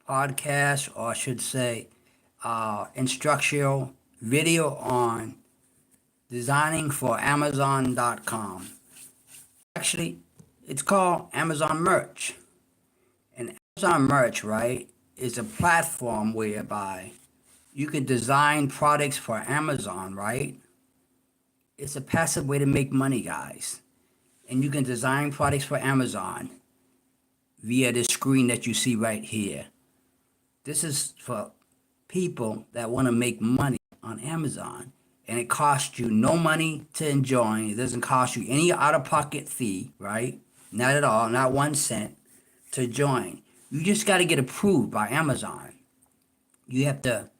podcast, or I should say, instructional video on designing for Amazon.com. Actually, it's called Amazon Merch. And Amazon Merch, right, is a platform whereby you can design products for Amazon, right? It's a passive way to make money, guys. And you can design products for Amazon via the screen that you see right here. This is for people that want to make money on Amazon. And it costs you no money to join. It doesn't cost you any out of pocket fee, right? Not at all, not 1 cent to join. You just got to get approved by Amazon. You have to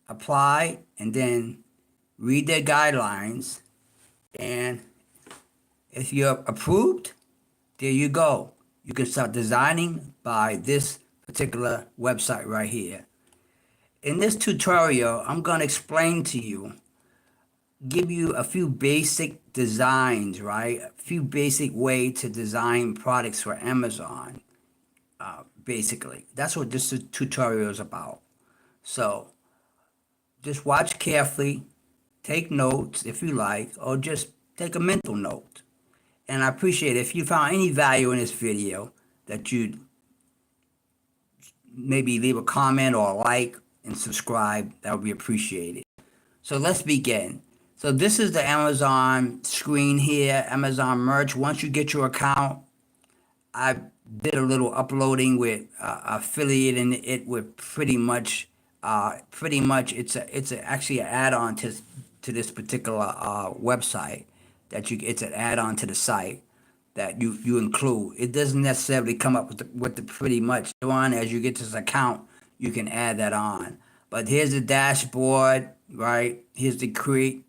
apply and then read their guidelines. And if you're approved, there you go. You can start designing by this particular website right here. In this tutorial, I'm going to explain to you, give you a few basic designs, right? A few basic way to design products for Amazon, basically. That's what this tutorial is about. So just watch carefully, take notes if you like, or just take a mental note. And I appreciate it if you found any value in this video that you'd maybe leave a comment or a like and subscribe. That would be appreciated. So let's begin. So this is the Amazon screen here, Amazon Merch. Once you get your account, I did a little uploading with affiliating it with pretty much it's actually an add-on to this particular website it's an add-on to the site that you include. It doesn't necessarily come up with the pretty much one. As you get to this account, you can add that on. But here's the dashboard, right? Here's the create.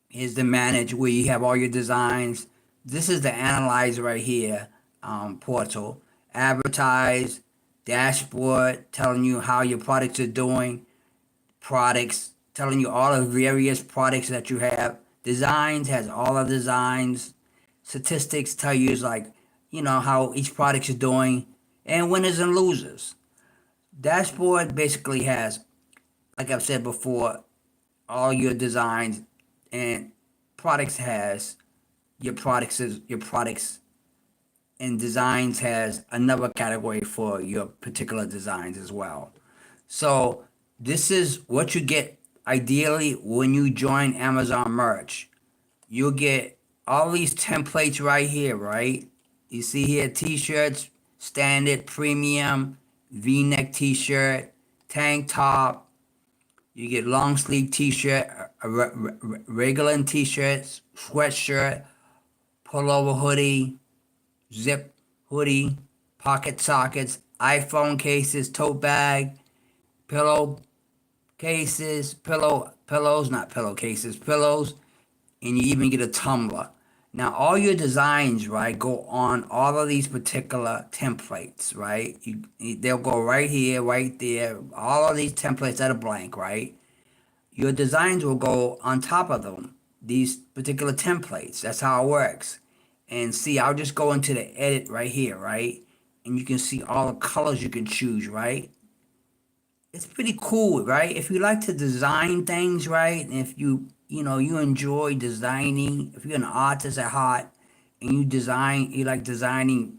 Here's the manage where you have all your designs. This is the analyze right here portal. Advertise, dashboard telling you how your products are doing. Products telling you all the various products that you have. Designs has all the designs. Statistics tell you like, how each product is doing, and winners and losers. Dashboard basically has, like I've said before, all your designs, and products has your products, and designs has another category for your particular designs as well. So this is what you get ideally when you join Amazon Merch. You'll get all these templates right here, right? You see here, t-shirts, standard, premium, v-neck t-shirt, tank top. You get long sleeve t-shirt, regular t-shirts, sweatshirt, pullover hoodie, zip hoodie, pocket sockets, iPhone cases, tote bag, pillow cases, pillows, not pillowcases, pillows, and you even get a tumbler. Now, all your designs, right, go on all of these particular templates, right? They'll go right here, right there. All of these templates that are blank, right? Your designs will go on top of them, these particular templates. That's how it works. And see, I'll just go into the edit right here, right? And you can see all the colors you can choose, right? It's pretty cool, right? If you like to design things, right? And if you enjoy designing, if you're an artist at heart and you like designing,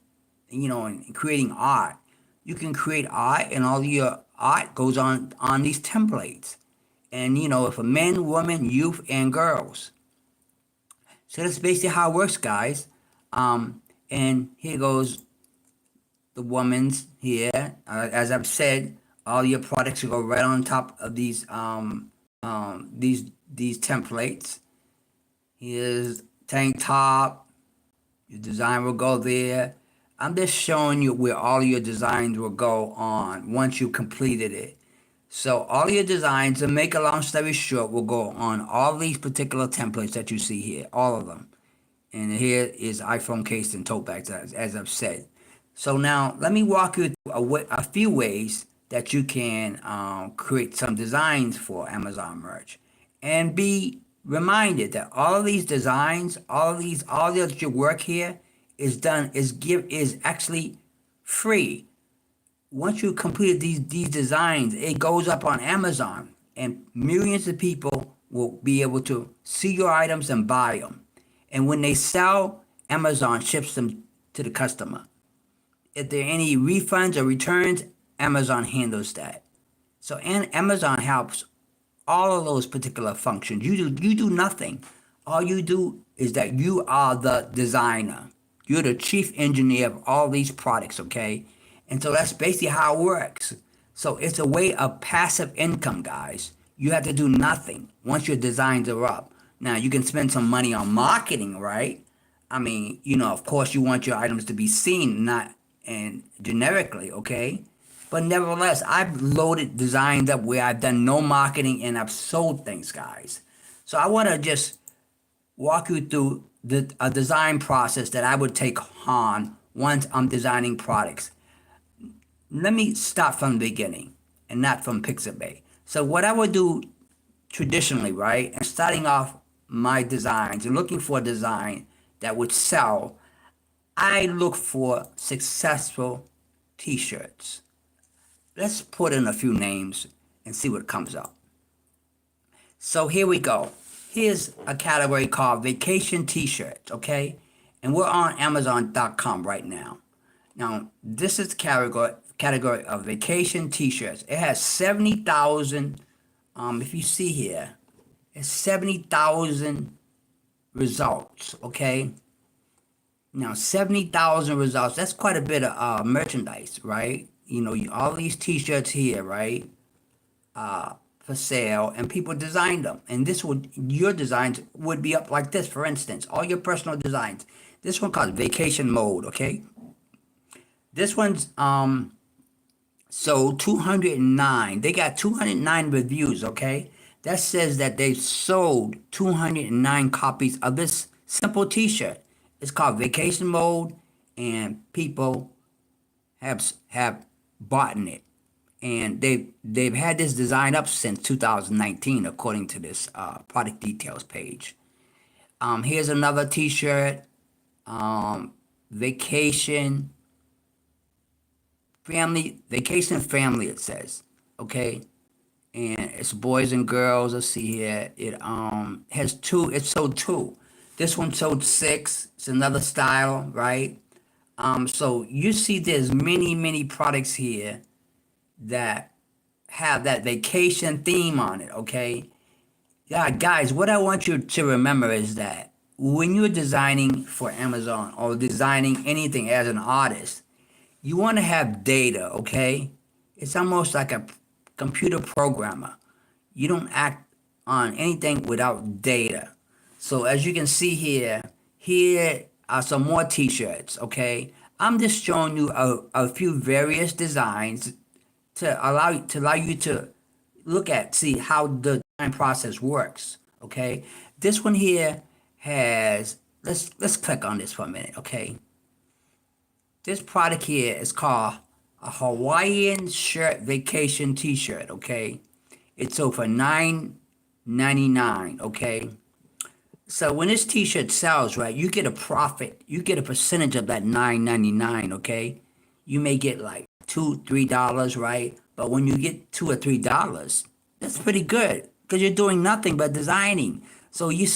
and creating art, you can create art, and all your art goes on these templates. And for men, women, youth, and girls. So that's basically how it works, guys. And here goes the woman's here. As I've said, all your products will go right on top of these templates. Here's tank top. Your design will go there. I'm just showing you where all your designs will go on once you completed it. So all your designs, to make a long story short, will go on all these particular templates that you see here, all of them. And here is iPhone case and tote bags, as I've said. So now let me walk you through a few ways that you can create some designs for Amazon Merch, and be reminded that all of these designs, all of your work here is actually free. once you complete these designs, it goes up on Amazon, and millions of people will be able to see your items and buy them. And when they sell, Amazon ships them to the customer. If there are any refunds or returns, Amazon handles that. So and Amazon helps all of those particular functions. You do nothing. All you do is that you are the designer. You're the chief engineer of all these products, okay? And so that's basically how it works. So it's a way of passive income, guys. You have to do nothing once your designs are up. Now you can spend some money on marketing, right? I mean, of course you want your items to be seen, not and generically, okay? But nevertheless, I've loaded designs up where I've done no marketing and I've sold things, guys. So I want to just walk you through a design process that I would take on once I'm designing products. Let me start from the beginning and not from Pixabay. So what I would do traditionally, right, and starting off my designs and looking for a design that would sell, I look for successful t-shirts. Let's put in a few names and see what comes up. So here we go. Here's a category called vacation t-shirts, okay? And we're on Amazon.com right now. Now, this is the category of vacation t-shirts. It has 70,000, if you see here, it's 70,000 results, okay? Now, 70,000 results, that's quite a bit of merchandise, right? All these t-shirts here, right? For sale, and people designed them. And your designs would be up like this, for instance, all your personal designs. This one called Vacation Mode, okay? This one's sold 209. They got 209 reviews, okay? That says that they've sold 209 copies of this simple t-shirt. It's called Vacation Mode, and people have bought it. And they've had this design up since 2019, according to this product details page. Here's another t-shirt, vacation family, it says, okay? And it's boys and girls. Let's see here. It has two. It sold two. This one sold six. It's another style, right? So you see, there's many products here that have that vacation theme on it, okay? Yeah, guys, what I want you to remember is that when you're designing for Amazon or designing anything as an artist, you want to have data, okay? It's almost like a computer programmer. You don't act on anything without data. So as you can see here are some more t-shirts, okay? I'm just showing you a few various designs to allow you to see how the design process works, okay? This one here has, let's click on this for a minute, okay? This product here is called a Hawaiian shirt vacation t-shirt, okay? It's sold for $9.99, okay? So when this t-shirt sells, right, you get a profit. You get a percentage of that $9.99, okay? You may get like $2, $3, right? But when you get $2 or $3, that's pretty good because you're doing nothing but designing. So you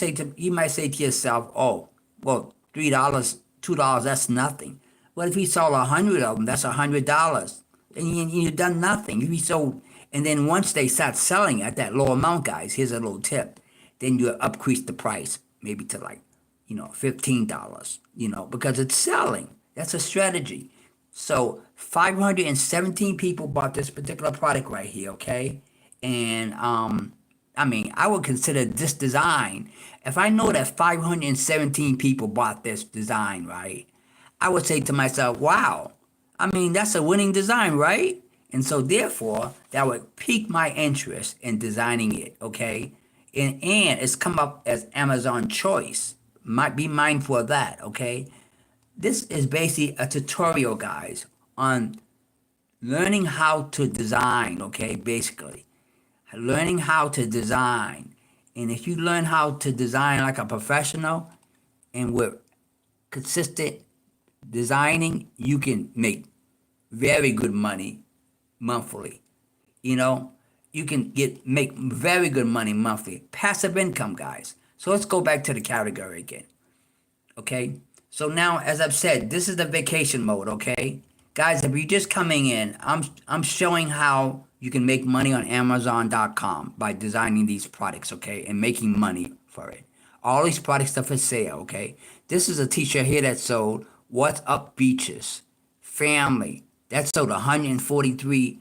might say to yourself, oh, well, $3, $2, that's nothing. What if you sold 100 of them? That's $100. And you've done nothing. If you sold, and then once they start selling at that low amount, guys, here's a little tip. Then you increase the price maybe to like, $15, because it's selling. That's a strategy. So 517 people bought this particular product right here, okay? And I would consider this design. If I know that 517 people bought this design, right? I would say to myself, wow, that's a winning design, right? And so therefore, that would pique my interest in designing it, okay? And it's come up as Amazon choice. Might be mindful of that, okay? This is basically a tutorial, guys, on learning how to design, okay, basically. Learning how to design. And if you learn how to design like a professional and with consistent designing, you can make very good money monthly. You know, you can make very good money monthly. Passive income, guys. So let's go back to the category again. Okay. So now, as I've said, this is the vacation mode. Okay, guys, if you're just coming in, I'm showing how you can make money on Amazon.com by designing these products. Okay, and making money for it. All these products are for sale. Okay, this is a T-shirt here that sold. What's up, beaches, family? That sold 143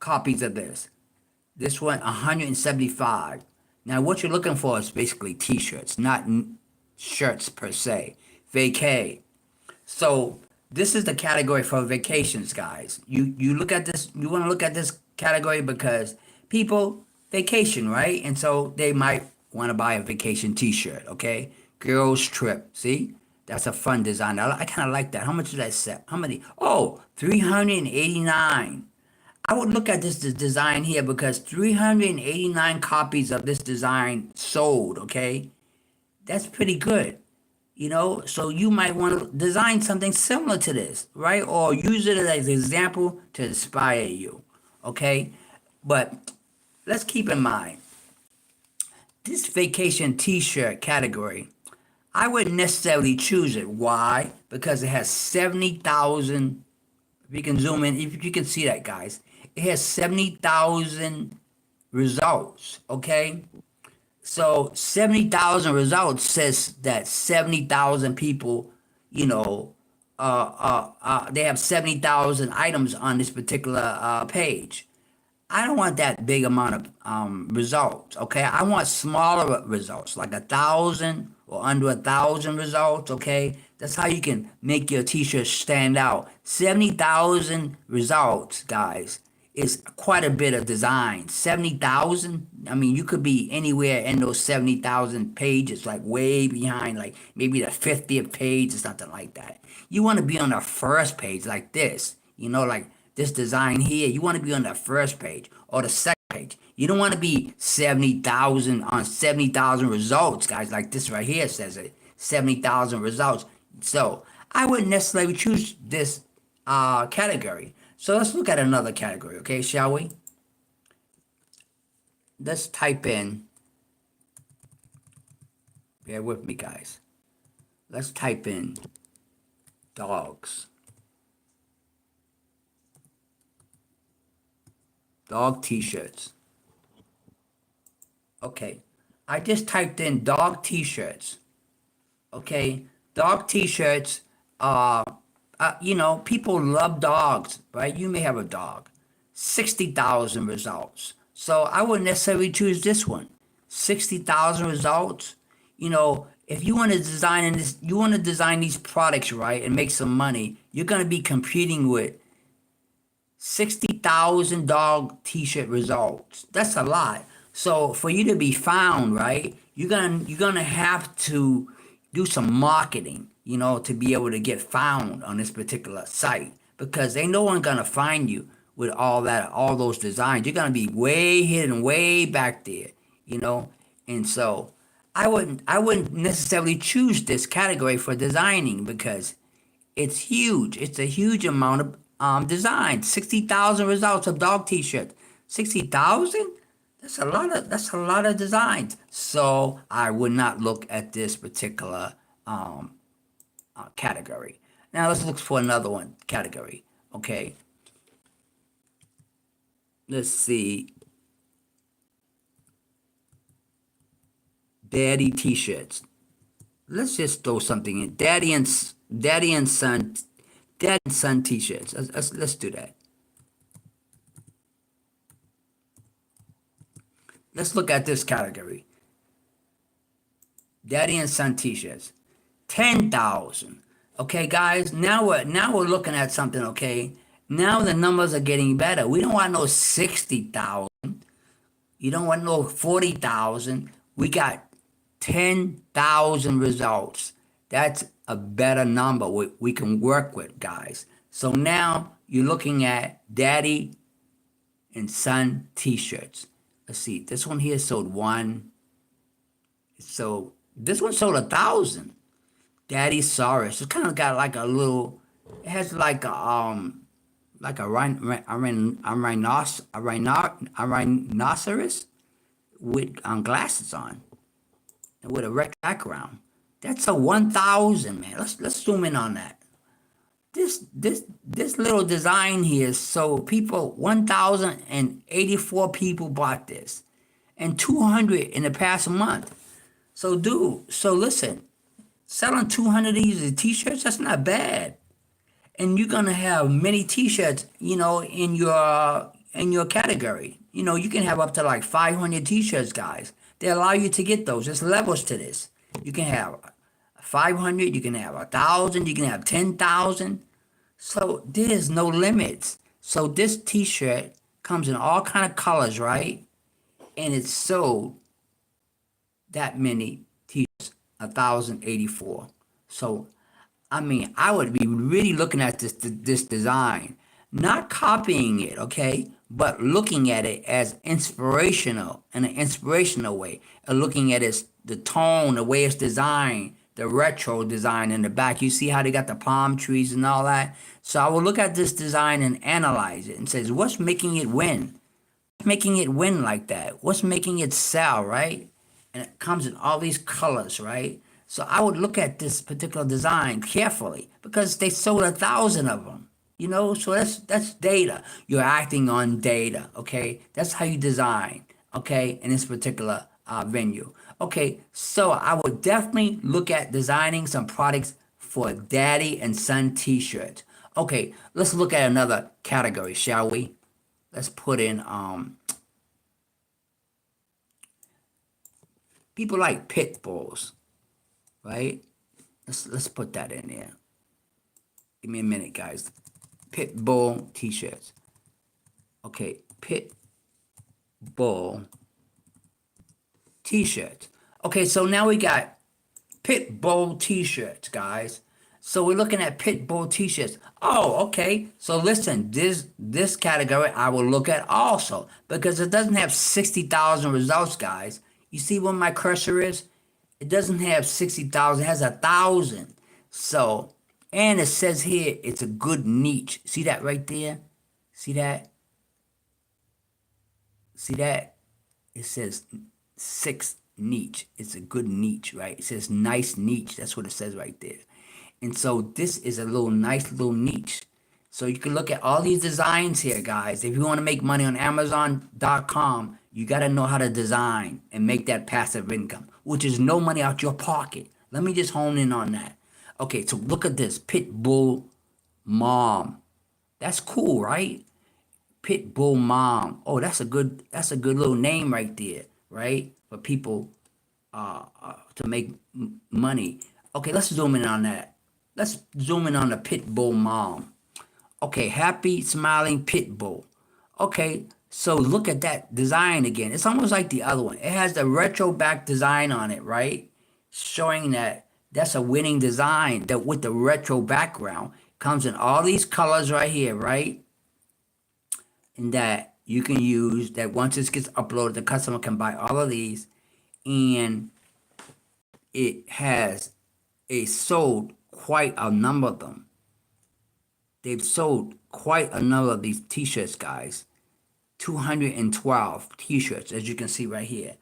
copies of this. This one 175. Now what you're looking for is basically t-shirts, not shirts per se. Vacay. So this is the category for vacations, guys. You look at this, you want to look at this category because people vacation, right? And so they might want to buy a vacation t-shirt, okay? Girls trip. See? That's a fun design. I kind of like that. How much did I set? How many? Oh, 389. I would look at this design here because 389 copies of this design sold, okay? That's pretty good, you know? So you might want to design something similar to this, right? Or use it as an example to inspire you, okay? But let's keep in mind, this vacation t-shirt category, I wouldn't necessarily choose it. Why? Because it has 70,000. If you can zoom in, if you can see that, guys, it has 70,000 results, okay? So 70,000 results says that 70,000 people, you know, they have 70,000 items on this particular page. I don't want that big amount of results, okay? I want smaller results, like 1,000 or under 1,000 results, okay? That's how you can make your t-shirt stand out. 70,000 results, guys, is quite a bit of design. 70,000, I mean, you could be anywhere in those 70,000 pages, like way behind, like maybe the 50th page or something like that. You want to be on the first page like this, you know, like this design here. You want to be on the first page or the second page. You don't want to be 70,000 on 70,000 results, guys, like this right here says it, 70,000 results. So I wouldn't necessarily choose this category. So let's look at another category, okay, shall we? Let's type in, bear with me, guys. Let's type in dogs. Dog t-shirts. Okay, I just typed in dog t-shirts. Okay, dog t-shirts you know, people love dogs, right? You may have a dog. 60,000 results. So I wouldn't necessarily choose this one. 60,000 results. You know, if you want to design this, you want to design these products, right, and make some money, you're going to be competing with 60,000 dog t-shirt results. That's a lot. So for you to be found, right, you're gonna have to do some marketing, you know, to be able to get found on this particular site because ain't no one gonna find you with all those designs. You're gonna be way hidden, way back there, you know. And so I wouldn't necessarily choose this category for designing because it's huge. It's a huge amount of design. 60,000 results of dog t-shirts. 60,000? That's a lot of designs. So I would not look at this particular category. Now let's look for another one category. Okay. Let's see. Daddy t-shirts. Let's just throw something in. Daddy and son Dad and son t-shirts. Let's do that. Let's look at this category. Daddy and son t-shirts. 10,000. Okay, guys. Now we're looking at something. Okay. Now the numbers are getting better. We don't want no 60,000. You don't want no 40,000. We got 10,000 results. That's a better number we can work with, guys. So now you're looking at daddy and son t-shirts. Let's see. This one here sold one. So this one sold 1,000. Daddy Saurus. It's kind of got like a little. It has like a like a rhinoceros with glasses on and with a red background. That's a 1,000, man. Let's zoom in on that. This little design here. So people, 1,084 people bought this, and 200 in the past month. So dude, so listen, selling 200 of these t-shirts, that's not bad. And you're gonna have many t-shirts, in your category. You can have up to like 500 t-shirts, guys. They allow you to get those. There's levels to this. You can have 500, you can have 1,000, you can have 10,000. So there's no limits. So this t-shirt comes in all kind of colors, right? And it's sold that many t-shirts, 1,084. So I mean, I would be really looking at this design, not copying it, okay, but looking at it as inspirational in an inspirational way, and looking at the tone, the way it's designed, the retro design in the back. You see how they got the palm trees and all that. So I will look at this design and analyze it and says, what's making it win? Making it win like that? What's making it sell, right? And it comes in all these colors, right? So I would look at this particular design carefully because they sold 1,000 of them. So that's data. You're acting on data, okay? That's how you design, okay, in this particular venue. Okay, so I would definitely look at designing some products for daddy and son t-shirts. Okay, let's look at another category, shall we? Let's put in people like pit bulls, right? Let's put that in there. Give me a minute, guys. Pit bull t-shirts. Okay, pit bull t-shirts. Okay, so now we got pit bull t-shirts, guys. So we're looking at pit bull t-shirts. Oh, okay. So listen, this category I will look at also because it doesn't have 60,000 results, guys. You see where my cursor is? It doesn't have 60,000. It has 1,000. So, and it says here it's a good niche. See that right there? See that? See that? It says 6 niche. It's a good niche, right? It says nice niche. That's what it says right there. And so this is a nice little niche. So you can look at all these designs here, guys. If you want to make money on Amazon.com, you got to know how to design and make that passive income, which is no money out your pocket. Let me just hone in on that. Okay, so look at this. Pit Bull Mom. That's cool, right? Pit Bull Mom. Oh, that's a good little name right there, right? For people to make money. Okay, let's zoom in on that. Let's zoom in on the Pit Bull Mom. Okay, happy, smiling pit bull. Okay, so look at that design again. It's almost like the other one. It has the retro back design on it, right? Showing that that's a winning design that with the retro background comes in all these colors right here, right? And that you can use that once this gets uploaded, the customer can buy all of these, and it sold quite a number of them. They've sold quite a number of these t-shirts, guys. 212 t-shirts, as you can see right here.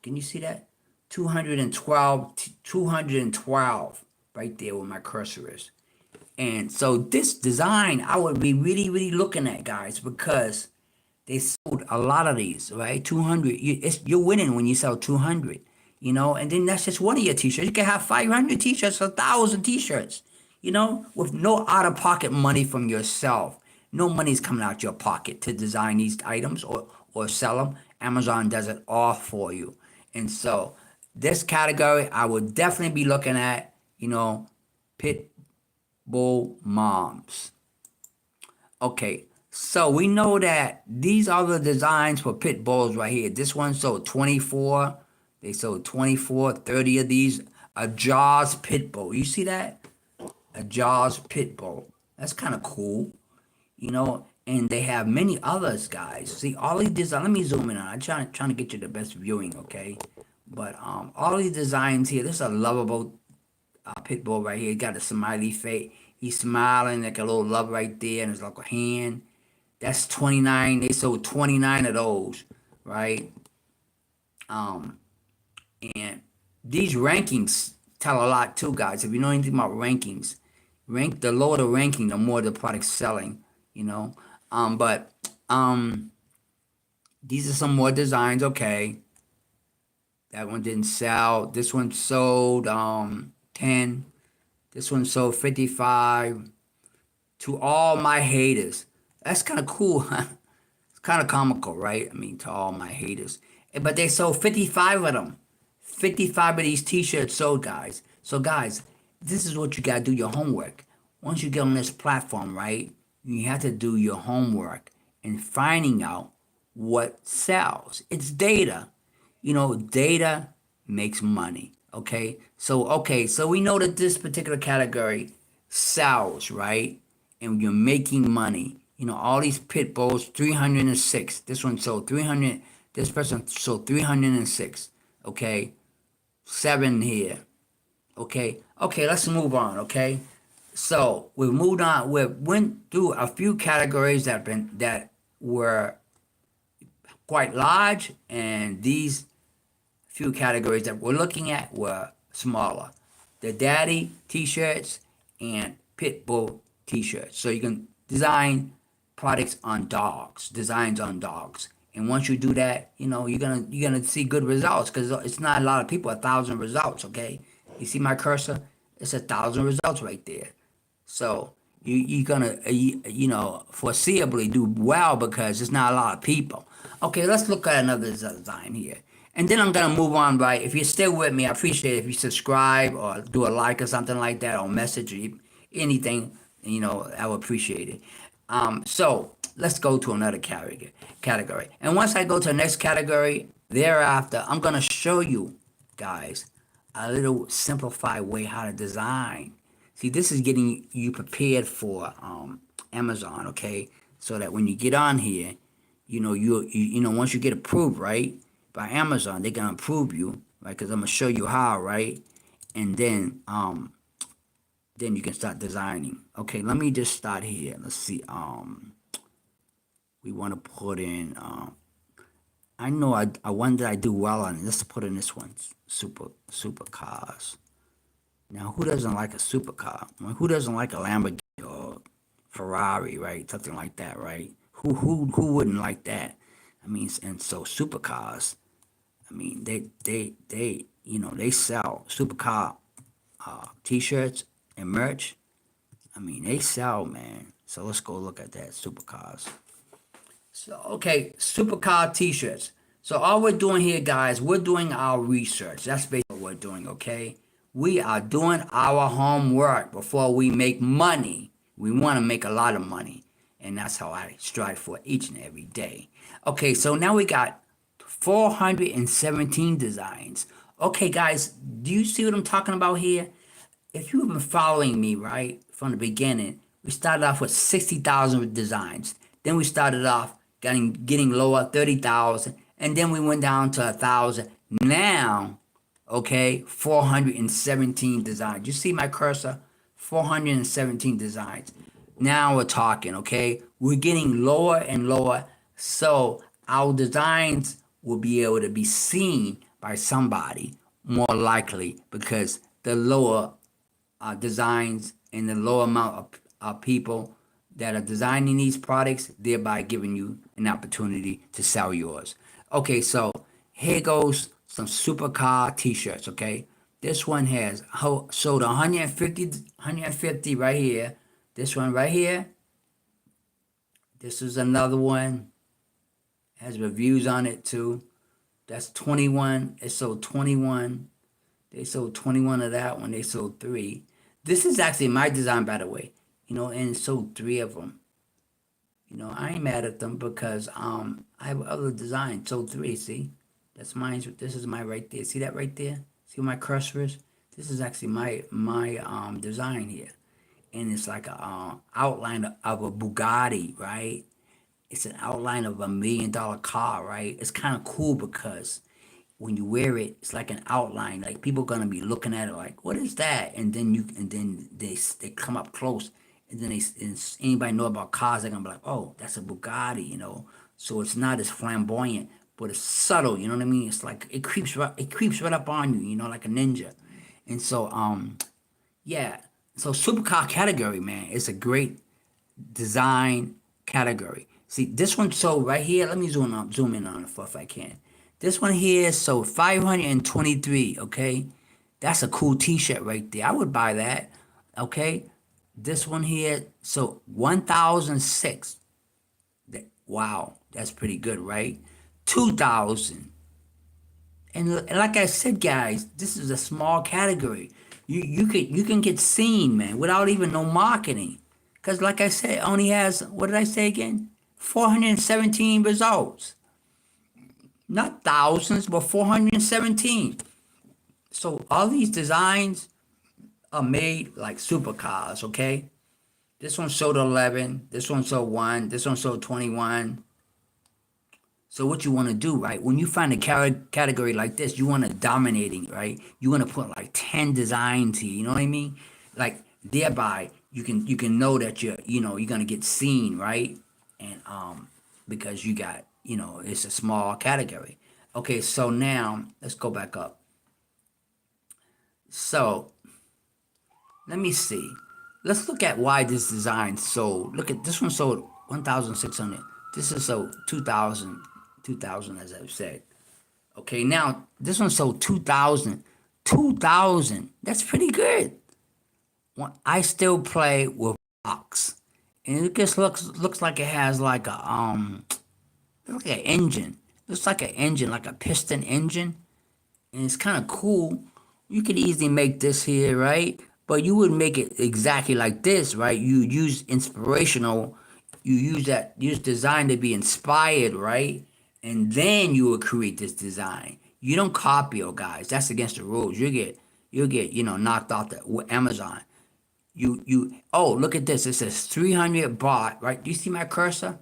Can you see that? 212 right there where my cursor is. And so this design, I would be really, really looking at, guys, because they sold a lot of these, right? 200. You're winning when you sell 200, and then that's just one of your t-shirts. You can have 500 t-shirts, 1,000 t-shirts, with no out-of-pocket money from yourself. No money's coming out your pocket to design these items or sell them. Amazon does it all for you. And so this category, I would definitely be looking at, pit bull moms. Okay, so we know that these are the designs for pit bulls right here. This one sold 24. They sold 24, 30 of these. A Jaws pit bull. You see that? A Jaws pit bull. That's kind of cool, and they have many others, guys. See, all these designs, let me zoom in on. I'm trying to get you the best viewing, okay? But all these designs here, this is a lovable pit bull right here. He got a smiley face. He's smiling like a little love right there, and it's like a hand. That's 29. They sold 29 of those, right? Um, and these rankings tell a lot too, guys. If you know anything about rankings, the lower the ranking, the more the product's selling, you know. But these are some more designs, okay. That one didn't sell. This one sold 10. This one sold 55. To all my haters. That's kind of cool, huh? It's kind of comical, right? I mean, to all my haters. But they sold 55 of them. 55 of these t-shirts sold, guys. So, guys, this is what you got to do your homework. Once you get on this platform, right, you have to do your homework in finding out what sells. It's data. You know, data makes money. Okay, so we know that this particular category sells, right? And you're making money. You know, all these pit bulls, 306. This one sold 300. This person sold 306. Okay, 7 here. Okay, let's move on. Okay, so we moved on. We went through a few categories that were quite large, and these few categories that we're looking at were smaller. The daddy t-shirts and pit bull t-shirts. So you can design products on dogs, designs on dogs. And once you do that, you know, you're gonna see good results because it's not a lot of people, 1,000 results, okay? You see my cursor? It's 1,000 results right there. So you're gonna you know, foreseeably do well because there's not a lot of people. Okay, let's look at another design here. And then I'm gonna move on, right? If you're still with me, I appreciate it if you subscribe or do a like or something like that, or message or anything, you know, I would appreciate it. So let's go to another category. And once I go to the next category, thereafter, I'm gonna show you guys a little simplified way how to design. See, this is getting you prepared for Amazon, okay? So that when you get on here, you know, you know, once you get approved, right, by Amazon, they're gonna approve you, right? Because I'm gonna show you how, right? And then you can start designing. Okay, let me just start here. Let's see. We want to put in. I know I one that I do well on. Let's put in this one. Supercars. Now, who doesn't like a supercar? Well, who doesn't like a Lamborghini or Ferrari, right? Something like that, right? Who wouldn't like that? I mean, and so supercars. I mean, they you know, they sell supercar t-shirts and merch. I mean, they sell, man. So let's go look at that supercars. So okay, supercar t-shirts. So all we're doing here, guys, we're doing our research. That's basically what we're doing, okay? We are doing our homework before we make money. We want to make a lot of money. And that's how I strive for each and every day. Okay, so now we got 417 designs. Okay, guys, do you see what I'm talking about here? If you've been following me, right, from the beginning, we started off with 60,000 designs. Then we started off getting lower, 30,000. And then we went down to 1,000. Now, okay, 417 designs. You see my cursor? 417 designs. Now we're talking, okay? We're getting lower and lower. So our designs will be able to be seen by somebody more likely because the lower designs and the low amount of people that are designing these products, thereby giving you an opportunity to sell yours. Okay, so here goes some supercar t-shirts, okay? This one has sold 150 right here. This one right here. This is another one. Has reviews on it too. That's 21. It sold 21. They sold 21 of that one. They sold 3. This is actually my design, by the way. You know, and it sold 3 of them. You know, I ain't mad at them because I have other designs. Sold 3, see? That's mine. This is my right there. See that right there? See where my cursor is? This is actually my design here. And it's like a outline of a Bugatti, right? It's an outline of $1 million car, right? It's kind of cool because when you wear it, it's like an outline. Like people gonna be looking at it like, what is that? And then they come up close, and then anybody know about cars, they're gonna be like, oh, that's a Bugatti, you know. So it's not as flamboyant, but it's subtle. You know what I mean? It's like it creeps right up on you, you know, like a ninja. And so yeah. So supercar category, man, it's a great design category. See, this one sold right here. Let me zoom in on it if I can. This one here sold 523. Okay, that's a cool T-shirt right there. I would buy that. Okay, this one here, so 1,006. Wow, that's pretty good, right? 2,000. And like I said, guys, this is a small category. You can get seen, man, without even no marketing. Cause like I said, it only has, what did I say again? 417 results. Not thousands, but 417. So all these designs are made like supercars, okay? This one sold 11, this one sold 1, this one sold 21. So what you want to do, right? When you find a category like this, you want to dominating, right? You want to put like 10 designs here. You know what I mean? Like thereby you can know that you're gonna get seen, right? And because you got it's a small category. Okay, so now let's go back up. So let me see. Let's look at why this design sold. Look at this one sold 1,600. This is sold 2,000. 2,000 as I've said. Okay, now this one sold 2,000. 2,000. That's pretty good. I still play with box, and it just looks like it has like a looks like an engine. Looks like an engine, like a piston engine, and it's kind of cool. You could easily make this here, right? But you would make it exactly like this, right? You use inspirational, you use design to be inspired, right? And then you will create this design. You don't copy, oh guys. That's against the rules. You'll get knocked off the Amazon. Oh, look at this. It says 300 baht, right? Do you see my cursor?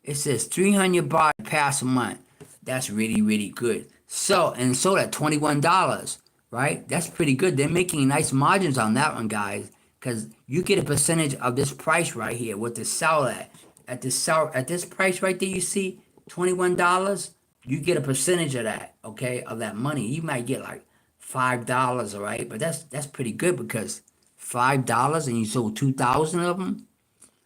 It says 300 baht past a month. That's really, really good. And sold at $21, right? That's pretty good. They're making nice margins on that one, guys, because you get a percentage of this price right here, what to sell at. At this price right there, you see $21. You get a percentage of that, okay, of that money. You might get like $5, all right, but that's pretty good because $5 and you sold 2,000 of them.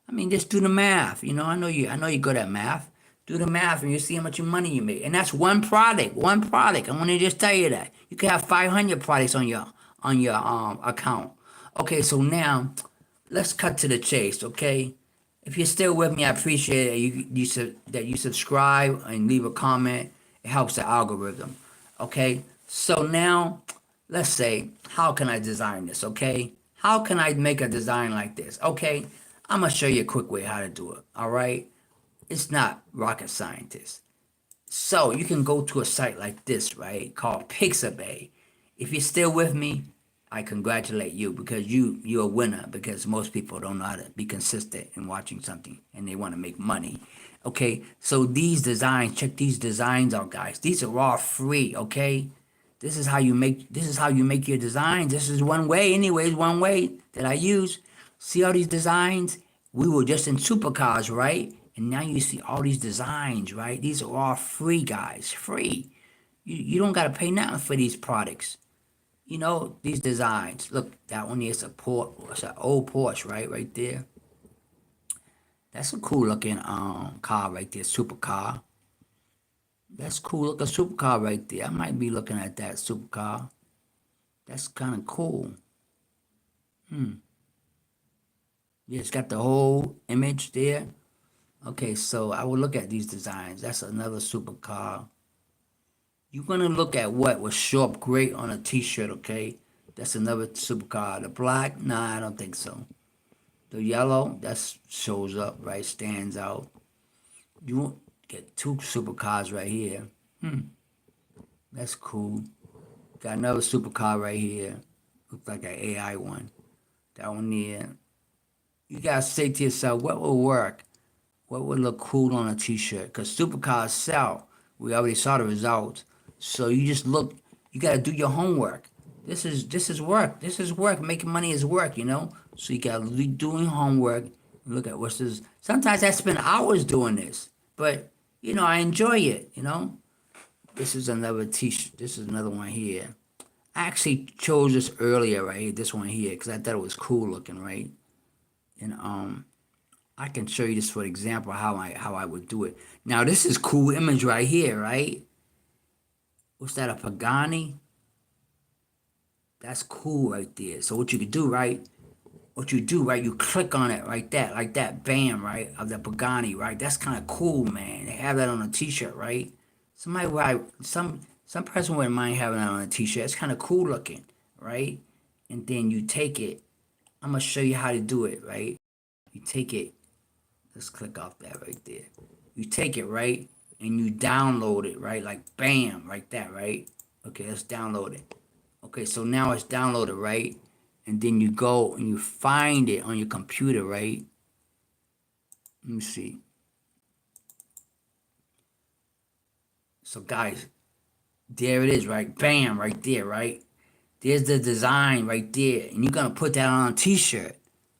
I mean, just do the math. I know you're good at math. Do the math and you see how much money you make. And that's one product. One product. I want to just tell you that. You can have 500 products on your account. Okay, so now let's cut to the chase, okay? If you're still with me, I appreciate it. That you subscribe and leave a comment. It helps the algorithm. Okay? So now let's say, how can I design this, okay? How can I make a design like this? Okay, I'm gonna show you a quick way how to do it. All right, it's not rocket scientist. So you can go to a site like this, right, called Pixabay. If you're still with me, I congratulate you because you're a winner because most people don't know how to be consistent in watching something and they want to make money. Okay, so these designs, check these designs out, guys. These are all free, okay? This is how you make your designs. This is one way, anyways, one way that I use. See all these designs? We were just in supercars, right? And now you see all these designs, right? These are all free, guys. Free. You don't gotta pay nothing for these products. These designs. Look, that one is it's an old Porsche, right? Right there. That's a cool looking car right there, supercar. That's cool looking supercar right there. I might be looking at that supercar. That's kind of cool. Yeah, it's got the whole image there. Okay, so I will look at these designs. That's another supercar. You're gonna look at what will show up great on a t-shirt, okay? That's another supercar. The black, nah, I don't think so. The yellow, that shows up, right? Stands out. You won't get two supercars right here. That's cool. Got another supercar right here. Looks like an AI one. That one there. You gotta say to yourself, what will work? What would look cool on a t-shirt? Because supercars sell. We already saw the results. So you just look. You got to do your homework. This is work. This is work. Making money is work. So you got to be doing homework. Look at what's this. Sometimes I spend hours doing this, but I enjoy it. This is another t-shirt. This is another one here. I actually chose this earlier, right here, this one here, because I thought it was cool looking, right? And I can show you this for example how I would do it. Now this is cool image right here, right? What's that? A Pagani? That's cool right there. So what you could do, right? You click on it right there, like that, bam, right? Of the Pagani, right? That's kind of cool, man. They have that on a t-shirt, right? Somebody would, some person wouldn't mind having that on a t-shirt. It's kind of cool looking, right? And then you take it. I'm gonna show you how to do it, right? You take it. Let's click off that right there. You take it, right? And you download it, right? Like bam, like that, right? Okay, let's download it. Okay, so now it's downloaded, right? And then you go and you find it on your computer, right? Let me see. So guys, there it is, right? Bam, right there, right? There's the design right there. And you're gonna put that on a t-shirt.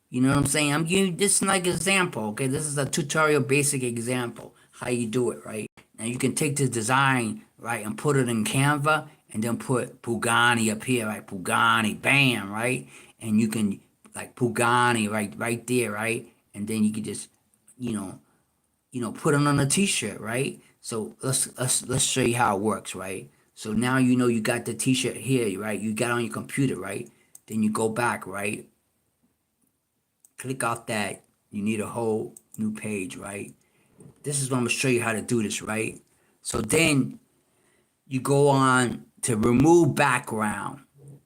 You know what I'm saying? I'm giving you this like example, okay? This is a tutorial basic example, how you do it, right? Now you can take this design, right, and put it in Canva and then put Pugani up here, right? Pugani, bam, right? And you can like Pugani right there, right? And then you can just, you know, put it on a t-shirt, right? So let's show you how it works, right? So now you got the t-shirt here, right? You got it on your computer, right? Then you go back, right? Click off that. You need a whole new page, right? This is what I'm gonna show you how to do this, right? So then you go on to remove background.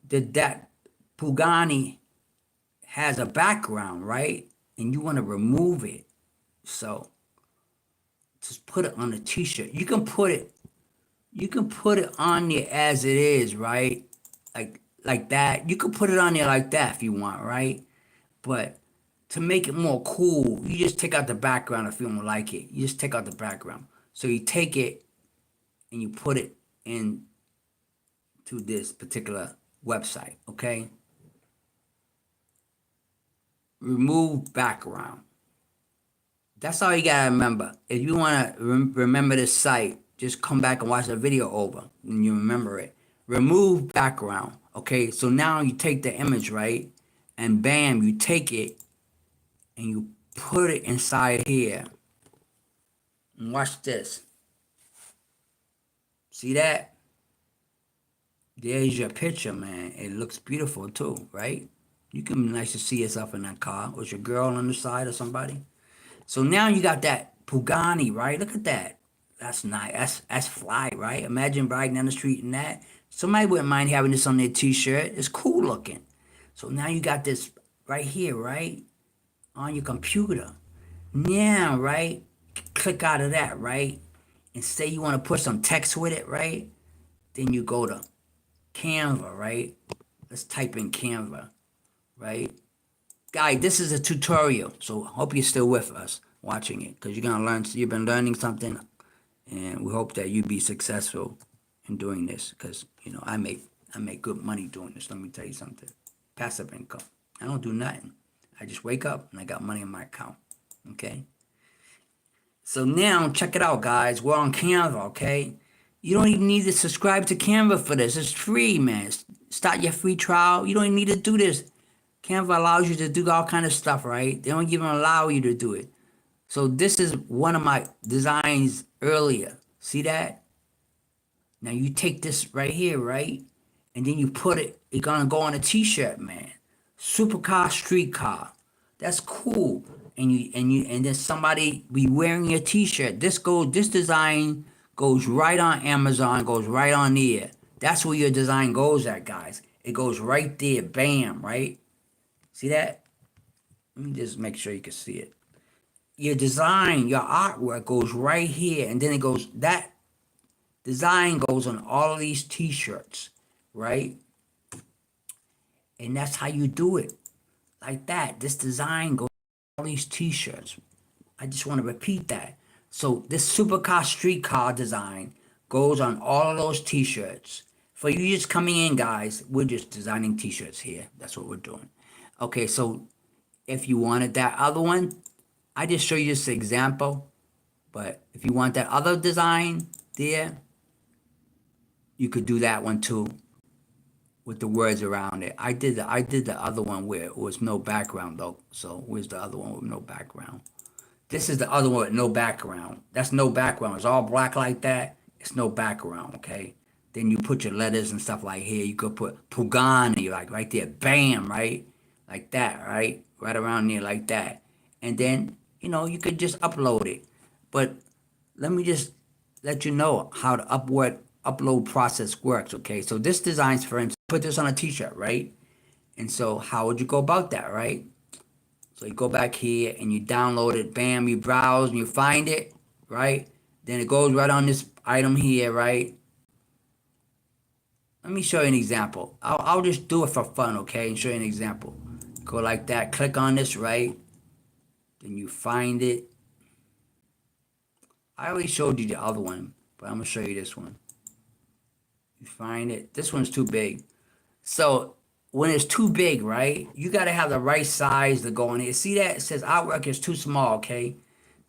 That Pugani has a background, right? And you want to remove it. So just put it on a t-shirt. You can put it on there as it is, right? Like that. You can put it on there like that if you want, right? But to make it more cool, you just take out the background if you don't like it. You just take out the background. So you take it and you put it in to this particular website, okay? Remove background. That's all you gotta remember. If you wanna remember this site, just come back and watch the video over and you remember it. Remove background, okay? So now you take the image, right? And bam, you take it and you put it inside here. And watch this. See that? There's your picture, man. It looks beautiful too, right? You can be nice to see yourself in that car with your girl on the side or somebody. So now you got that Pagani, right? Look at that. That's nice. That's fly, right? Imagine riding down the street in that. Somebody wouldn't mind having this on their t-shirt. It's cool looking. So now you got this right here, right? On your computer. Now, right? Click out of that, right? And say you want to put some text with it, right? Then you go to Canva, right? Let's type in Canva, right? Guys, this is a tutorial, so hope you're still with us watching it because you're gonna learn. You've been learning something, and we hope that you be successful in doing this because I make good money doing this. Let me tell you something. Passive income. I don't do nothing. I just wake up and I got money in my account. Okay. So now check it out, guys. We're on Canva. Okay. You don't even need to subscribe to Canva for this. It's free, man. Start your free trial. You don't even need to do this. Canva allows you to do all kind of stuff, right? They don't even allow you to do it. So this is one of my designs earlier. See that? Now you take this right here, right? And then you put it, it's gonna go on a t-shirt, man. Supercar, streetcar. That's cool. And then somebody be wearing your t-shirt. This design goes right on Amazon, goes right on there. That's where your design goes at, guys. It goes right there, bam, right? See that? Let me just make sure you can see it. Your design, your artwork goes right here, and then it goes, that design goes on all of these t-shirts, right? And that's how you do it. Like that. This design goes on all these t-shirts. I just want to repeat that. So this supercar streetcar design goes on all of those t-shirts. For you just coming in, guys, we're just designing t-shirts here. That's what we're doing. Okay, so if you wanted that other one, I just show you this example. But if you want that other design there, you could do that one too with the words around it. I did the other one where it was no background though. So where's the other one with no background? This is the other one with no background. That's no background. It's all black like that. It's no background, okay? Then you put your letters and stuff like here. You could put Pugani, like right there. Bam, right? Like that, right? Right around there like that. And then, you could just upload it. But let me just let you know how the upload process works, okay? So this design's for instance, put this on a t-shirt, right? And so how would you go about that, right? So you go back here and you download it, bam, you browse and you find it, right? Then it goes right on this item here, right? Let me show you an example. I'll just do it for fun, okay? And show you an example. Go like that, click on this, right? Then you find it. I already showed you the other one, but I'm gonna show you this one. You find it. This one's too big. So when it's too big, right, you got to have the right size to go in here. See that? It says artwork is too small, okay?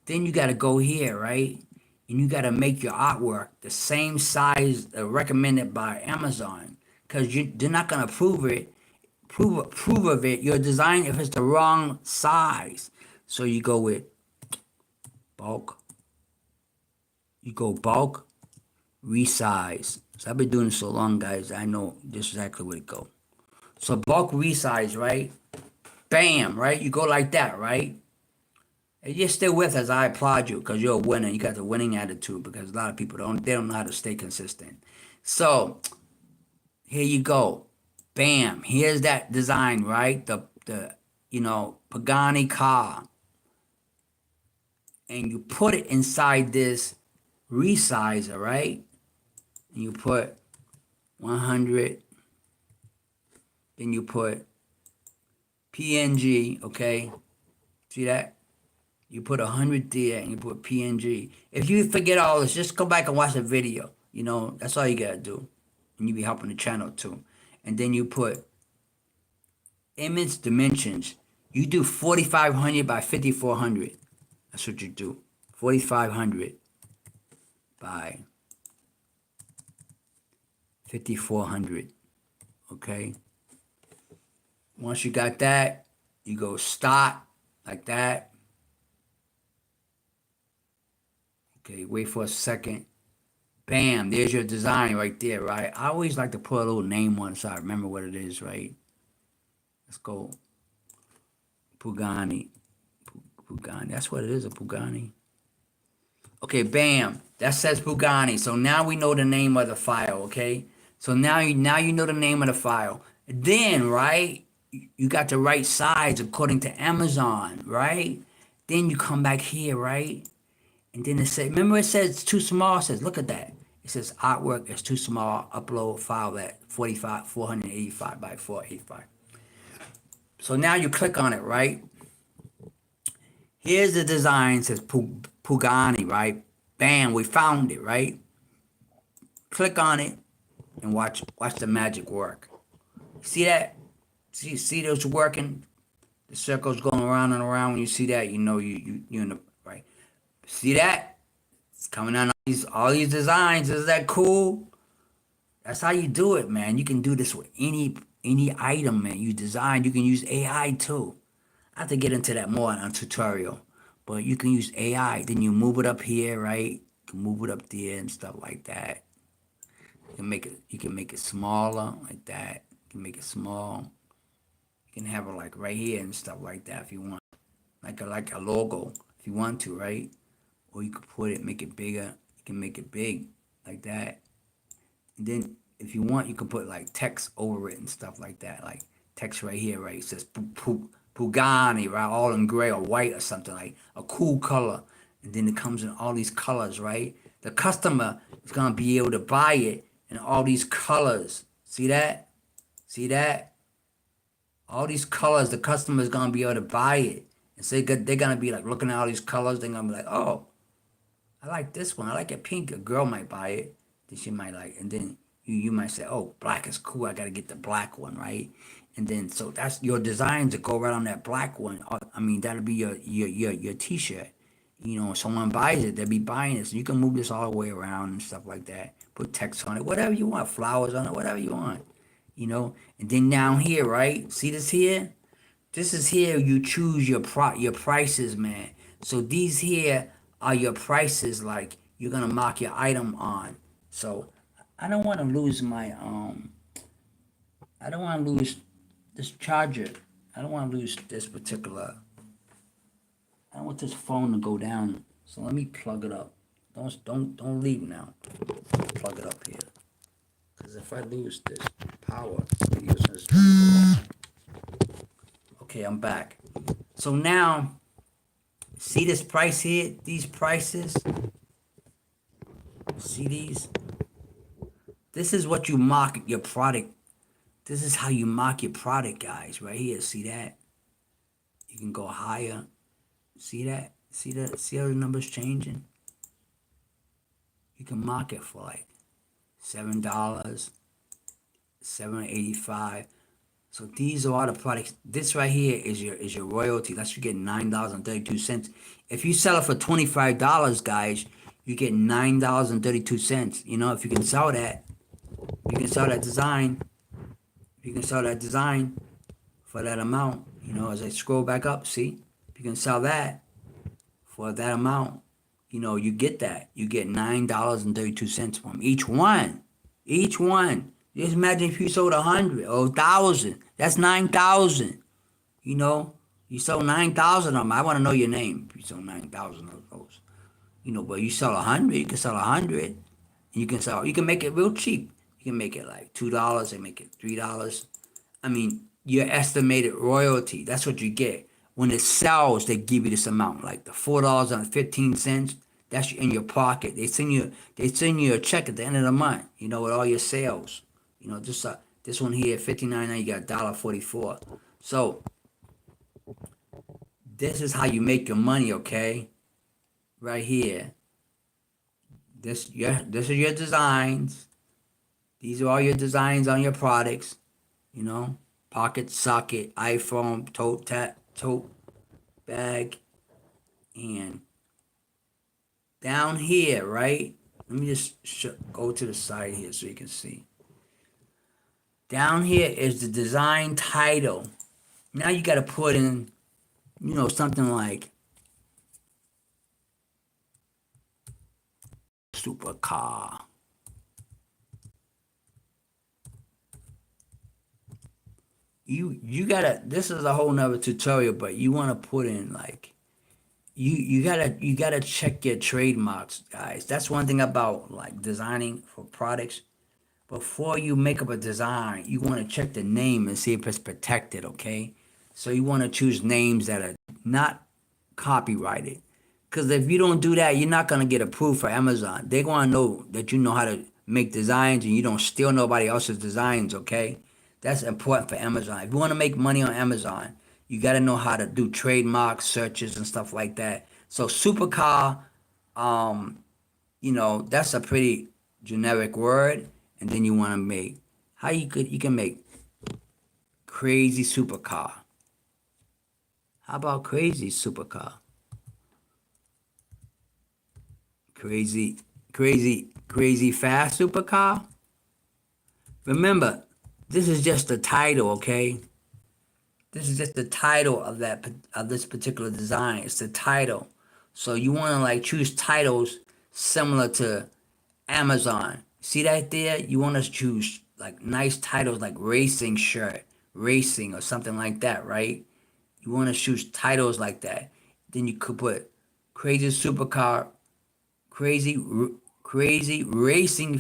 Then you got to go here, right? And you got to make your artwork the same size recommended by Amazon because they're not going to approve of it, your design, if it's the wrong size. So you go with bulk. You go bulk, resize. So I've been doing this so long, guys, I know just exactly where to go. So bulk resize, right? Bam, right? You go like that, right? And you're still with us. I applaud you because you're a winner. You got the winning attitude because a lot of people don't know how to stay consistent. So here you go. Bam. Here's that design, right? The Pagani car. And you put it inside this resizer, right? And you put 100. Then you put PNG, okay? See that? You put 100 there and you put PNG. If you forget all this, just go back and watch the video. That's all you gotta do. And you be helping the channel too. And then you put image dimensions. You do 4,500 by 5,400. That's what you do. 4,500 by 5,400. Okay? Once you got that, you go start like that. Okay, wait for a second. Bam, there's your design right there, right? I always like to put a little name on it so I remember what it is, right? Let's go. Pugani. Pugani. That's what it is, a Pugani. Okay, bam. That says Pugani. So now we know the name of the file, okay? So now you know the name of the file. Then, right, you got the right size according to Amazon, right? Then you come back here, right? And then it says, remember it says it's too small? It says, look at that. It says artwork is too small. Upload file at 485 by 485. So now you click on it, right? Here's the design. It says Pugani, right? Bam, we found it, right? Click on it and watch the magic work. See that? See those working? The circles going around and around. When you see that, you know you're in the right. See that? It's coming on all these designs. Is that cool? That's how you do it, man. You can do this with any item, man. You design. You can use AI too. I have to get into that more on a tutorial, but you can use AI. Then you move it up here, right? You can move it up there and stuff like that. You can make it smaller like that. You can make it small. You can have it like right here and stuff like that if you want, like a logo if you want to, right? Or you could make it bigger. You can make it big like that. And then if you want, you can put like text over it and stuff like that, like text right here, right? It says Pugani, right? All in gray or white or something, like a cool color. And then it comes in all these colors, right? The customer is going to be able to buy it in all these colors. See that? See that? All these colors, the customer is going to be able to buy it. And so they're going to be like looking at all these colors. They're going to be like, oh, I like this one. I like it pink. A girl might buy it. Then she might like, and then you might say, oh, black is cool. I got to get the black one, right? And then so that's your design to go right on that black one. I mean, that'll be your T-shirt. You know, someone buys it, they'll be buying it. So you can move this all the way around and stuff like that. Put text on it, whatever you want, flowers on it, whatever you want. You know, and then down here, right? See this here? This is here you choose your prices, man. So these here are your prices, like you're gonna mark your item on. So I don't want to lose my I don't want to lose this charger. I don't want to lose this particular. I don't want this phone to go down. So let me plug it up. Don't leave now. Plug it up here. Because if I lose this power, okay, I'm back. So now, see this price here? These prices? See these? This is what you market your product. This is how you mark your product, guys. Right here. See that? You can go higher. See that? See that? See how the numbers changing? You can mark it for like $7, $7.85. So these are all the products. This right here is your royalty. That's you get $9.32. If you sell it for $25, guys, you get $9.32. You know, if you can sell that, you can sell that design. If you can sell that design for that amount, you know, as I scroll back up, see, if you can sell that for that amount, you know, you get that. You get $9.32 from each one. Each one. Just imagine if you sold 100 or 1,000. That's 9,000. You know, you sold 9,000 of them. I want to know your name. If you sold 9,000 of those, you know, but you sell 100. You can sell 100, and you can make it real cheap. You can make it like $2 and make it $3. I mean, your estimated royalty. That's what you get when it sells. They give you this amount, like the $4.15. That's in your pocket. They send you a check at the end of the month. You know, with all your sales. You know, just this one here, $59.9, you got $1.44. So this is how you make your money, okay? Right here. This is your designs. These are all your designs on your products. You know, pocket, socket, iPhone, tote bag, and down here, right? Let me just go to the side here so you can see. Down here is the design title. Now you got to put in, you know, something like supercar. You gotta, this is a whole nother tutorial, but you want to put in like, you gotta check your trademarks, guys. That's one thing about like designing for products. Before you make up a design, you want to check the name and see if it's protected, okay? So you want to choose names that are not copyrighted. Because if you don't do that, you're not going to get approved for Amazon. They want to know that you know how to make designs and you don't steal nobody else's designs, okay? That's important for Amazon. If you want to make money on Amazon, you got to know how to do trademark searches and stuff like that. So supercar, you know, that's a pretty generic word. And then you want to make, you can make crazy supercar. How about crazy supercar? Crazy fast supercar? Remember, this is just the title, okay? This is just the title of this particular design. It's the title. So you want to like choose titles similar to Amazon. See that there? You want to choose like nice titles like racing shirt, racing or something like that, right? You want to choose titles like that. Then you could put crazy supercar, crazy racing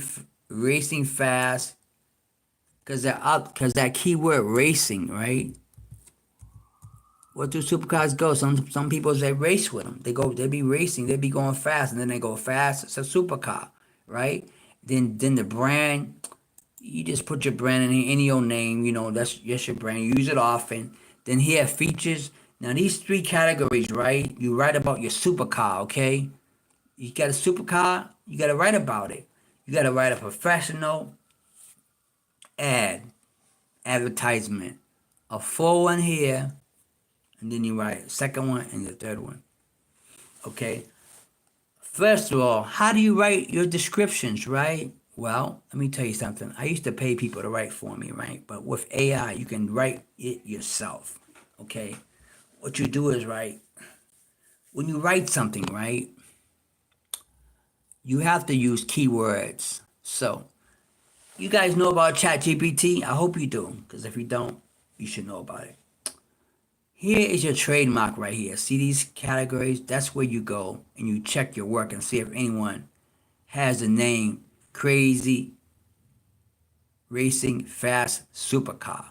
fast, because that keyword racing, right? What do supercars go? Some people say race with them. They be racing, they be going fast, and then they go fast. It's a supercar, right? Then the brand, you just put your brand in any your name, you know, that's your brand. You use it often. Then here, features. Now these three categories, right? You write about your supercar, okay? You got a supercar, you got to write about it. You got to write a professional advertisement, a full one here, and then you write second one and the third one. Okay. First of all, how do you write your descriptions, right? Well, let me tell you something. I used to pay people to write for me, right? But with AI, you can write it yourself. Okay. What you do is, right, when you write something, right, you have to use keywords. So, you guys know about ChatGPT? I hope you do, because if you don't, you should know about it. Here is your trademark right here. See these categories? That's where you go and you check your work and see if anyone has the name Crazy Racing Fast Supercar.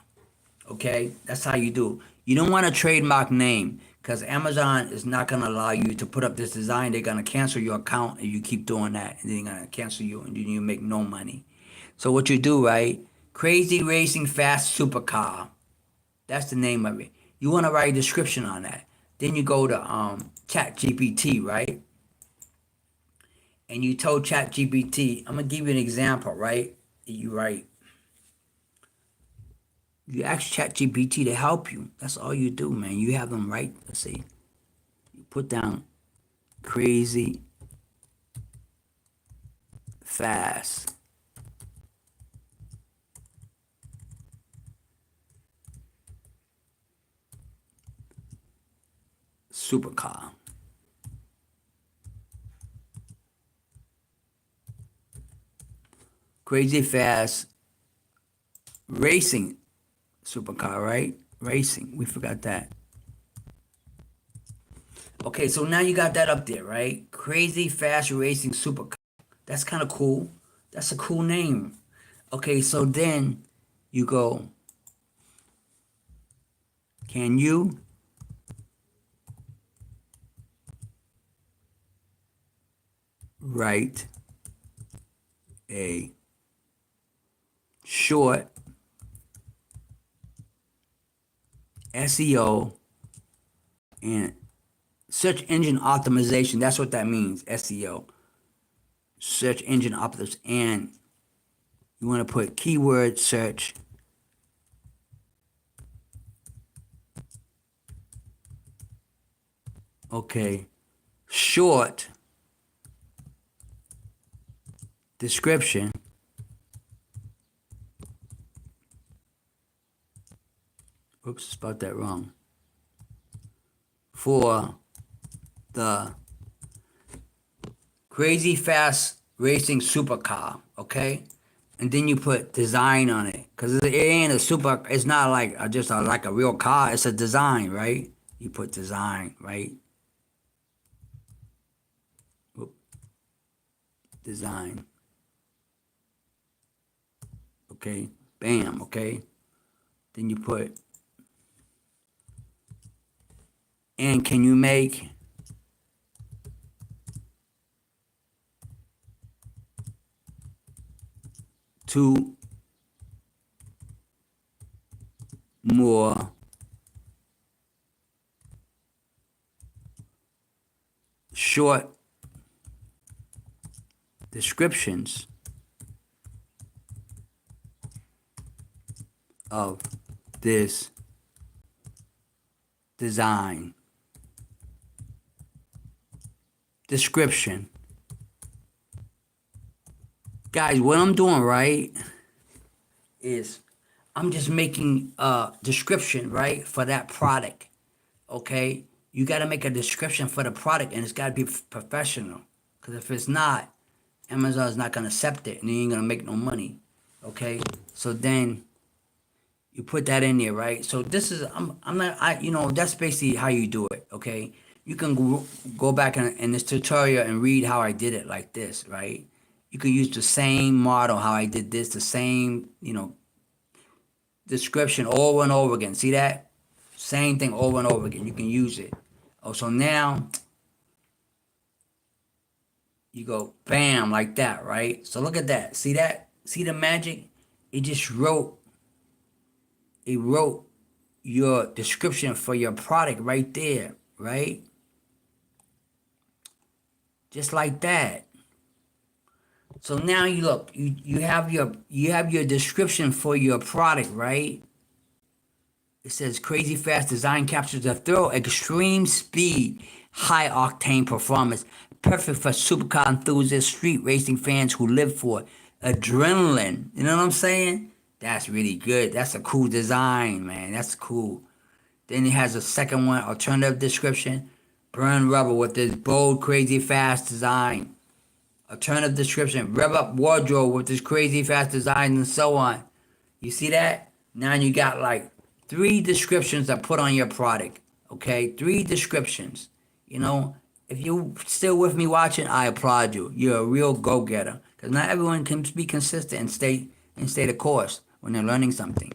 Okay? That's how you do. You don't want a trademark name because Amazon is not going to allow you to put up this design. They're going to cancel your account if you keep doing that. And then they're going to cancel you and then you make no money. So what you do, right? Crazy Racing Fast Supercar. That's the name of it. You want to write a description on that. Then you go to ChatGPT, right? And you told ChatGPT, I'm going to give you an example, right? You write. You ask ChatGPT to help you. That's all you do, man. You have them write, let's see. You put down crazy fast supercar. Crazy fast racing supercar, right? Racing. We forgot that. Okay, so now you got that up there, right? Crazy fast racing supercar. That's kind of cool. That's a cool name. Okay, so then you go, can you write a short SEO and search engine optimization? That's what that means, SEO. Search engine optimization. And you want to put keyword search. Okay. Short description oops, spelled that wrong. For the crazy fast racing supercar, okay? And then you put design on it, because it ain't a super, it's not like just like a real car, it's a design, right? You put design, right? Oop. Design. Okay, bam, okay? Then you put, and can you make two more short descriptions of this design. Description. Guys, what I'm doing, right, is I'm just making a description, right, for that product. Okay? You got to make a description for the product, and it's got to be professional. Because if it's not, Amazon's not going to accept it, and you ain't going to make no money. Okay? So then you put that in there, right? So this is, I'm not, that's basically how you do it, okay? You can go back in this tutorial and read how I did it like this, right? You can use the same model, how I did this, the same, description over and over again. See that? Same thing over and over again. You can use it. Oh, so now you go bam like that, right? So look at that. See that? See the magic? It just wrote your description for your product right there, right? Just like that. So now you look, you have your description for your product, right? It says crazy fast design captures the thrill, extreme speed, high octane performance, perfect for supercar enthusiasts, street racing fans who live for adrenaline. You know what I'm saying? That's really good. That's a cool design, man. That's cool. Then it has a second one, alternative description, burn rubber with this bold, crazy fast design. Alternative description, rev up wardrobe with this crazy fast design and so on. You see that? Now you got like three descriptions that put on your product. Okay, three descriptions. You know, if you still with me watching, I applaud you. You're a real go-getter. Because not everyone can be consistent and stay the course when they're learning something.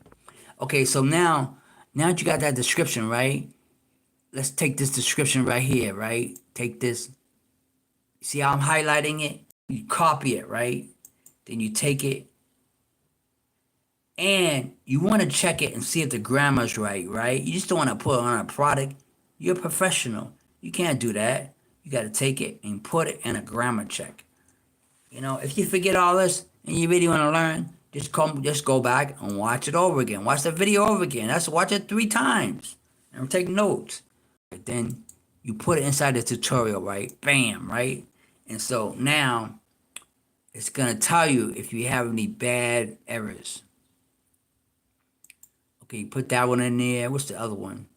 Okay, so now that you got that description, right? Let's take this description right here, right? Take this. See how I'm highlighting it? You copy it, right? Then you take it and you want to check it and see if the grammar's right, right? You just don't want to put it on a product. You're a professional. You can't do that. You got to take it and put it in a grammar check. You know, if you forget all this and you really want to learn, just go back and watch it over again. Watch the video over again. Watch it 3 times and take notes. Then you put it inside the tutorial, right? Bam, right? And so now it's gonna tell you if you have any bad errors. Okay, put that one in there. What's the other one?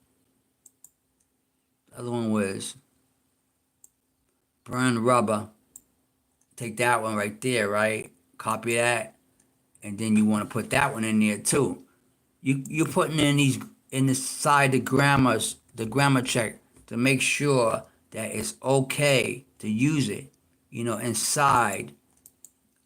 The other one was burn rubber. Take that one right there, right? Copy that. And then you want to put that one in there too. You're putting in these inside the grammar check to make sure that it's okay to use it, inside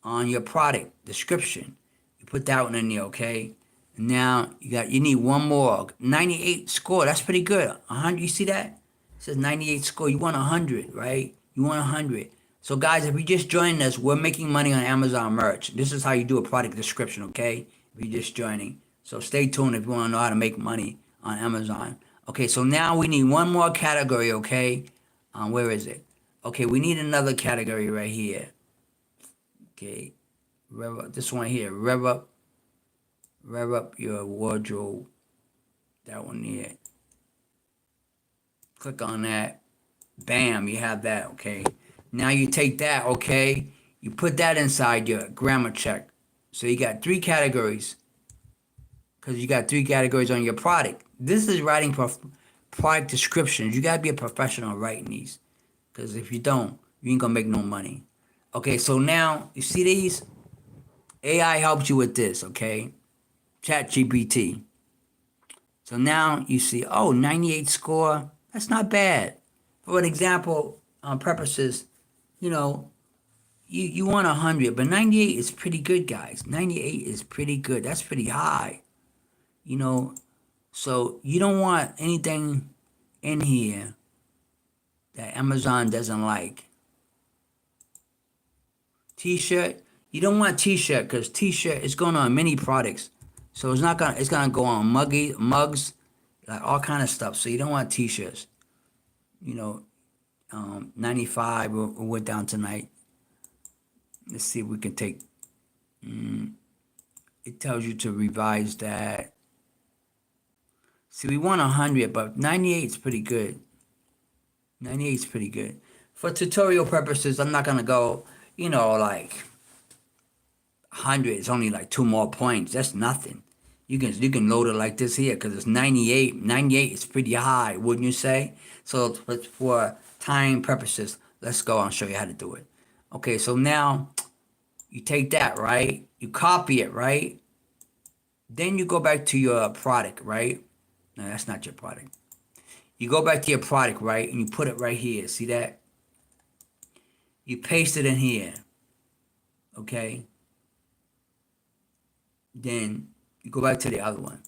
on your product description. You put that one in there, okay? Now you need one more. 98 score. That's pretty good. 100. You see that? It says 98 score. You want 100, right? You want 100. So guys, if you just joined us, we're making money on Amazon merch. This is how you do a product description, okay? If you're just joining. So stay tuned if you want to know how to make money on Amazon. Okay, so now we need one more category, okay? Where is it? Okay, we need another category right here. Okay, rev up this one here. Rev up your wardrobe. That one here. Click on that. Bam, you have that, okay? Now you take that, okay? You put that inside your grammar check. So you got 3 categories. Because you got 3 categories on your product. This is writing product descriptions. You got to be a professional writing these. Because if you don't, you ain't going to make no money. Okay, so now, you see these? AI helps you with this, okay? ChatGPT. So now you see, 98 score. That's not bad. For an example, purposes, you want 100, but 98 is pretty good, guys. 98 is pretty good. That's pretty high. So you don't want anything in here that Amazon doesn't like. T-shirt, you don't want T-shirt because T-shirt is going on many products. So it's gonna go on mugs, like all kind of stuff. So you don't want T-shirts. 95 we went down tonight. Let's see if we can take. It tells you to revise that. See, we want 100, but 98 is pretty good. 98 is pretty good. For tutorial purposes, I'm not gonna go, like 100. It's only like 2 more points. That's nothing. You can load it like this here because it's 98. 98 is pretty high, wouldn't you say? So for time purposes, let's go and show you how to do it. Okay, so now you take that, right? You copy it, right? Then you go back to your product, right? No, that's not your product. You go back to your product, right? And you put it right here. See that? You paste it in here. Okay? Then you go back to the other one.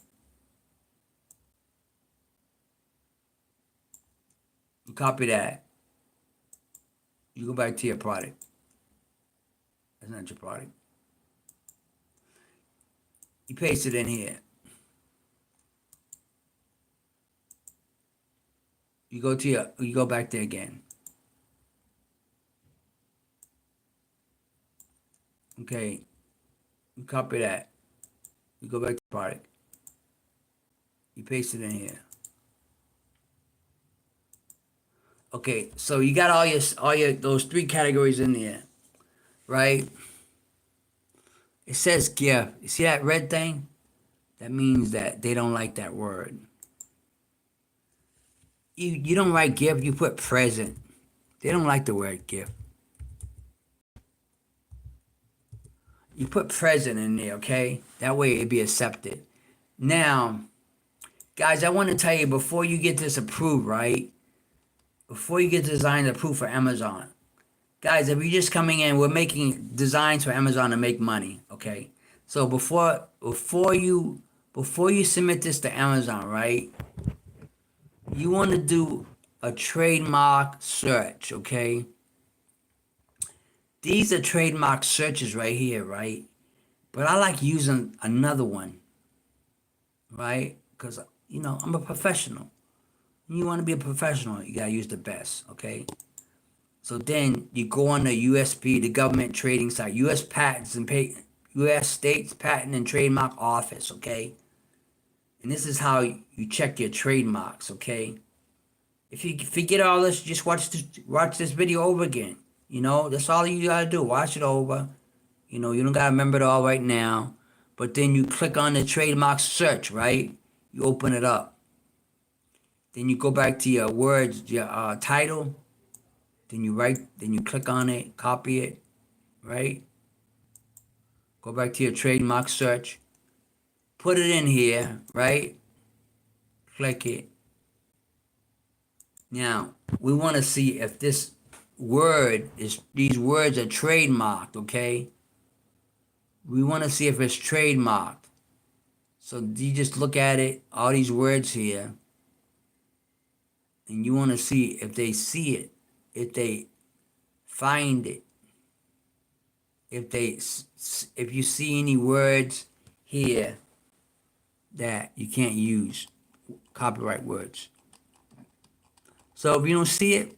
You copy that. You go back to your product. That's not your product. You paste it in here. You go back there again. Okay, you copy that. You go back to product. You paste it in here. Okay, so you got all your those three categories in there, right? It says gift. You see that red thing? That means that they don't like that word. You don't write gift, you put present. They don't like the word gift. You put present in there, okay? That way it'd be accepted. Now, guys, I want to tell you before you get this approved, right? Before you get designs approved for Amazon, guys, if you're just coming in, we're making designs for Amazon to make money, okay? So before you submit this to Amazon, right? You want to do a trademark search, okay? These are trademark searches right here, right? But I like using another one, right? Because, I'm a professional. You want to be a professional, you got to use the best, okay? So then you go on the USP, the government trading site, U.S. States Patent and Trademark Office, okay? And this is how you check your trademarks, okay? If you forget all this, just watch this video over again. That's all you gotta do. Watch it over. You don't gotta remember it all right now. But then you click on the trademark search, right? You open it up. Then you go back to your words, your title. Then you click on it, copy it, right? Go back to your trademark search. Put it in here, right? Click it. Now, we want to see if these words are trademarked, okay? We want to see if it's trademarked. So you just look at it, all these words here, and you want to see if they see it, if they find it, if you see any words here that you can't use, copyright words. So if you don't see it,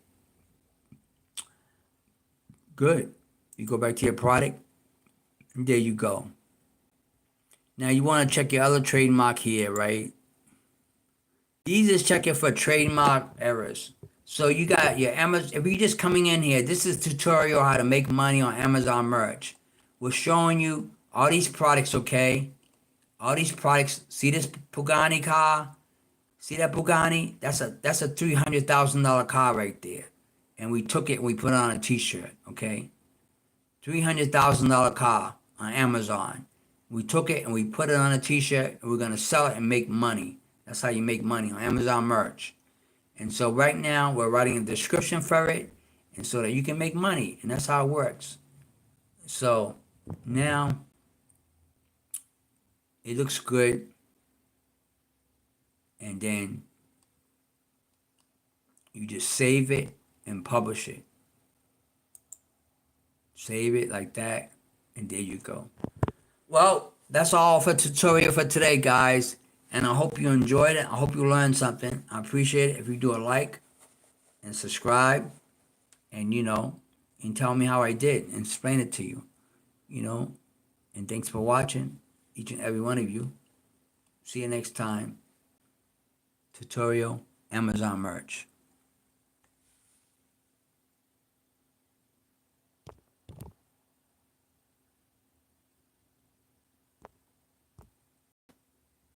good. You go back to your product, and there you go. Now you want to check your other trademark here, right? These is checking for trademark errors. So you got your Amazon. If you're just coming in here, this is a tutorial how to make money on Amazon merch. We're showing you all these products, okay? All these products. See this Pagani car? See that Pagani? That's a $300,000 car right there. And we took it and we put it on a T-shirt, okay? $300,000 car on Amazon. We took it and we put it on a T-shirt and we're gonna sell it and make money. That's how you make money on Amazon merch. And so right now we're writing a description for it, and so that you can make money, and that's how it works. So now it looks good, and then you just save it and publish it. Save it like that, and there you go. Well, that's all for tutorial for today, guys. And I hope you enjoyed it. I hope you learned something. I appreciate it if you do a like and subscribe, and and tell me how I did and explain it to you. And thanks for watching, each and every one of you. See you next time. Tutorial Amazon merch.